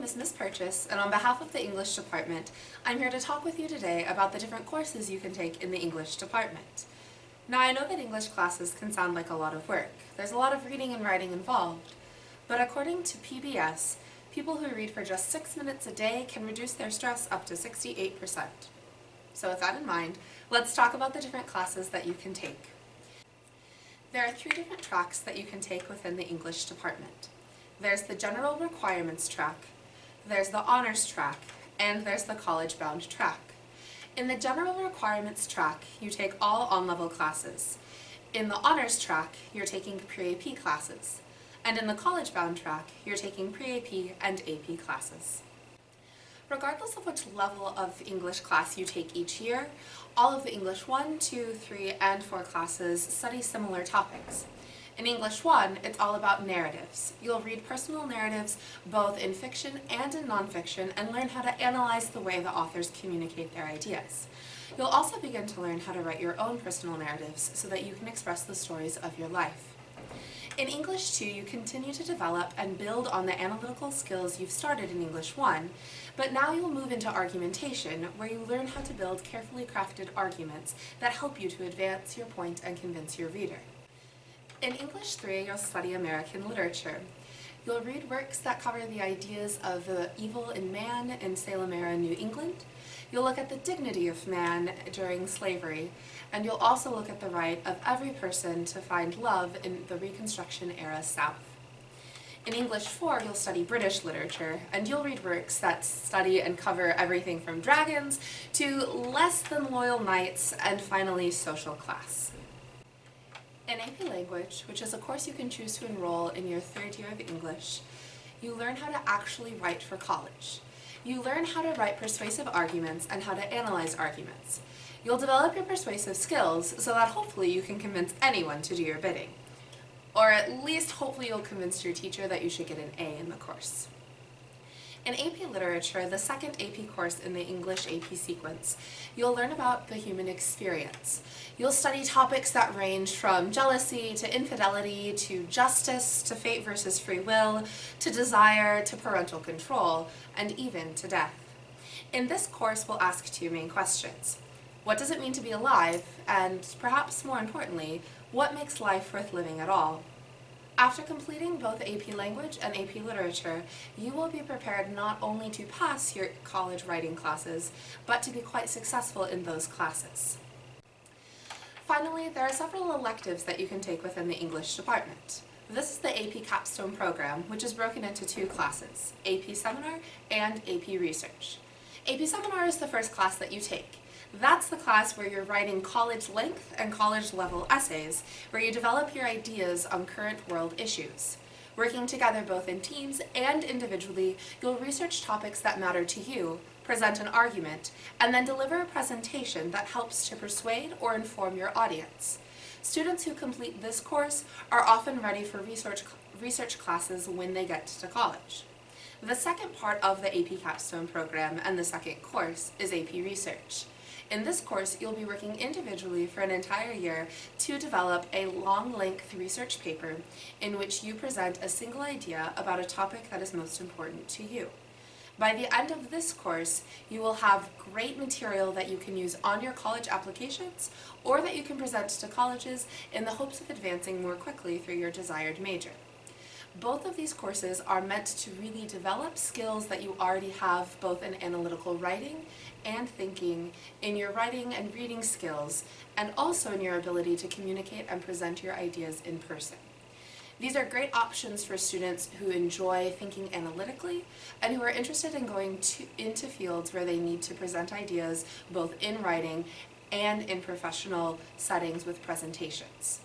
is Miss Purchase, and on behalf of the English department, I'm here to talk with you today about the different courses you can take in the English department. Now, I know that English classes can sound like a lot of work. There's a lot of reading and writing involved. But according to PBS, people who read for just 6 minutes a day can reduce their stress up to 68%. So with that in mind, let's talk about the different classes that you can take. There are 3 different tracks that you can take within the English department. There's the General Requirements track, there's the Honors track, and there's the College Bound track. In the General Requirements track, you take all on-level classes. In the Honors track, you're taking pre-AP classes. And in the College Bound track, you're taking pre-AP and AP classes. Regardless of which level of English class you take each year, all of the English 1, 2, 3, and 4 classes study similar topics. In English 1, it's all about narratives. You'll read personal narratives both in fiction and in nonfiction and learn how to analyze the way the authors communicate their ideas. You'll also begin to learn how to write your own personal narratives so that you can express the stories of your life. In English 2, you continue to develop and build on the analytical skills you've started in English 1, but now you'll move into argumentation, where you learn how to build carefully crafted arguments that help you to advance your point and convince your reader. In English 3, you'll study American literature. You'll read works that cover the ideas of the evil in man in Salem-era New England. You'll look at the dignity of man during slavery, and you'll also look at the right of every person to find love in the Reconstruction-era South. In English 4, you'll study British literature, and you'll read works that study and cover everything from dragons to less than loyal knights, and finally social class. In AP Language, which is a course you can choose to enroll in your 3rd year of English, you learn how to actually write for college. You learn how to write persuasive arguments and how to analyze arguments. You'll develop your persuasive skills so that hopefully you can convince anyone to do your bidding. Or at least hopefully you'll convince your teacher that you should get an A in the course. In AP Literature, the 2nd AP course in the English AP sequence, you'll learn about the human experience. You'll study topics that range from jealousy to infidelity to justice to fate versus free will to desire to parental control and even to death. In this course, we'll ask 2 main questions. What does it mean to be alive? And perhaps more importantly, what makes life worth living at all? After completing both AP Language and AP Literature, you will be prepared not only to pass your college writing classes, but to be quite successful in those classes. Finally, there are several electives that you can take within the English department. This is the AP Capstone program, which is broken into 2 classes, AP Seminar and AP Research. AP Seminar is the first class that you take. That's the class where you're writing college-length and college-level essays, where you develop your ideas on current world issues. Working together both in teams and individually, you'll research topics that matter to you, present an argument, and then deliver a presentation that helps to persuade or inform your audience. Students who complete this course are often ready for research classes when they get to college. The second part of the AP Capstone program and the 2nd course is AP Research. In this course, you'll be working individually for an entire year to develop a long-length research paper in which you present a single idea about a topic that is most important to you. By the end of this course, you will have great material that you can use on your college applications or that you can present to colleges in the hopes of advancing more quickly through your desired major. Both of these courses are meant to really develop skills that you already have both in analytical writing and thinking, in your writing and reading skills, and also in your ability to communicate and present your ideas in person. These are great options for students who enjoy thinking analytically and who are interested in going into fields where they need to present ideas both in writing and in professional settings with presentations.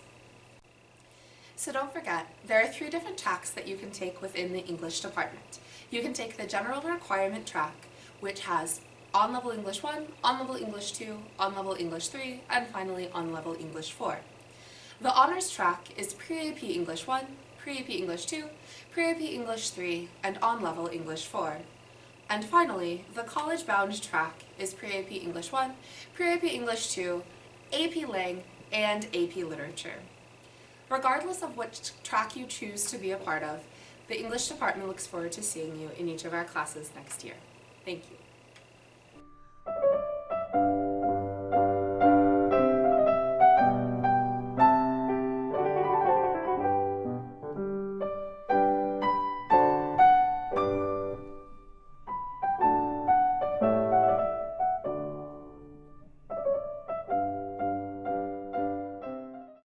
So don't forget, there are 3 different tracks that you can take within the English department. You can take the General Requirement track, which has On-Level English 1, On-Level English 2, On-Level English 3, and finally On-Level English 4. The Honors track is Pre-AP English 1, Pre-AP English 2, Pre-AP English 3, and On-Level English 4. And finally, the College Bound track is Pre-AP English 1, Pre-AP English 2, AP Lang, and AP Literature. Regardless of which track you choose to be a part of, The English department looks forward to seeing you in each of our classes next year. Thank you.